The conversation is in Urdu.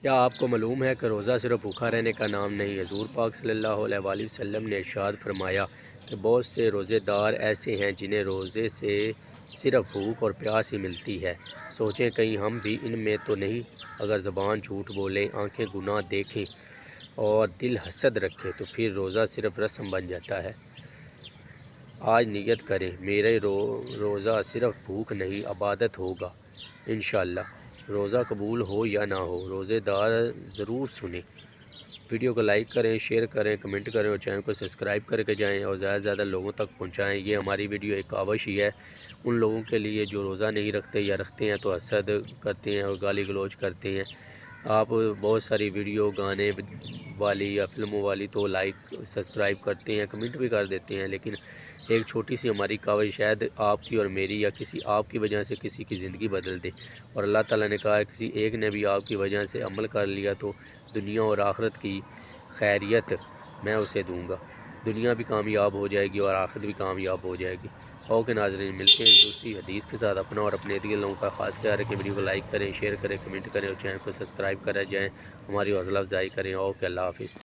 کیا آپ کو معلوم ہے کہ روزہ صرف بھوکا رہنے کا نام نہیں؟ حضور پاک صلی اللہ علیہ وآلہ وسلم نے ارشاد فرمایا کہ بہت سے روزے دار ایسے ہیں جنہیں روزے سے صرف بھوک اور پیاس ہی ملتی ہے۔ سوچیں کہیں ہم بھی ان میں تو نہیں؟ اگر زبان جھوٹ بولے، آنکھیں گناہ دیکھیں اور دل حسد رکھے تو پھر روزہ صرف رسم بن جاتا ہے۔ آج نیت کریں، میرے روزہ صرف بھوک نہیں عبادت ہوگا انشاءاللہ۔ روزہ قبول ہو یا نہ ہو، روزے دار ضرور سنیں۔ ویڈیو کو لائک کریں، شیئر کریں، کمنٹ کریں اور چینل کو سبسکرائب کر کے جائیں اور زیادہ سے زیادہ لوگوں تک پہنچائیں۔ یہ ہماری ویڈیو ایک کاوش ہی ہے ان لوگوں کے لیے جو روزہ نہیں رکھتے یا رکھتے ہیں تو حسد کرتے ہیں اور گالی گلوچ کرتے ہیں۔ آپ بہت ساری ویڈیو گانے والی یا فلموں والی تو لائک سبسکرائب کرتے ہیں، کمنٹ بھی کر دیتے ہیں، لیکن ایک چھوٹی سی ہماری کاوش شاید آپ کی اور میری یا کسی آپ کی وجہ سے کسی کی زندگی بدل دے۔ اور اللہ تعالیٰ نے کہا ہے کسی ایک نے بھی آپ کی وجہ سے عمل کر لیا تو دنیا اور آخرت کی خیریت میں اسے دوں گا۔ دنیا بھی کامیاب ہو جائے گی اور آخرت بھی کامیاب ہو جائے گی۔ اوکے ناظرین، ملتے ہیں دوسری حدیث کے ساتھ۔ اپنا اور اپنے ارد گرد لوگوں کا خاص خیال رکھیں۔ ویڈیو کو لائک کریں، شیئر کریں، کمنٹ کریں اور چینل کو سبسکرائب کریں جائیں، ہماری حوصلہ افزائی کریں۔ اوکے، اللہ حافظ۔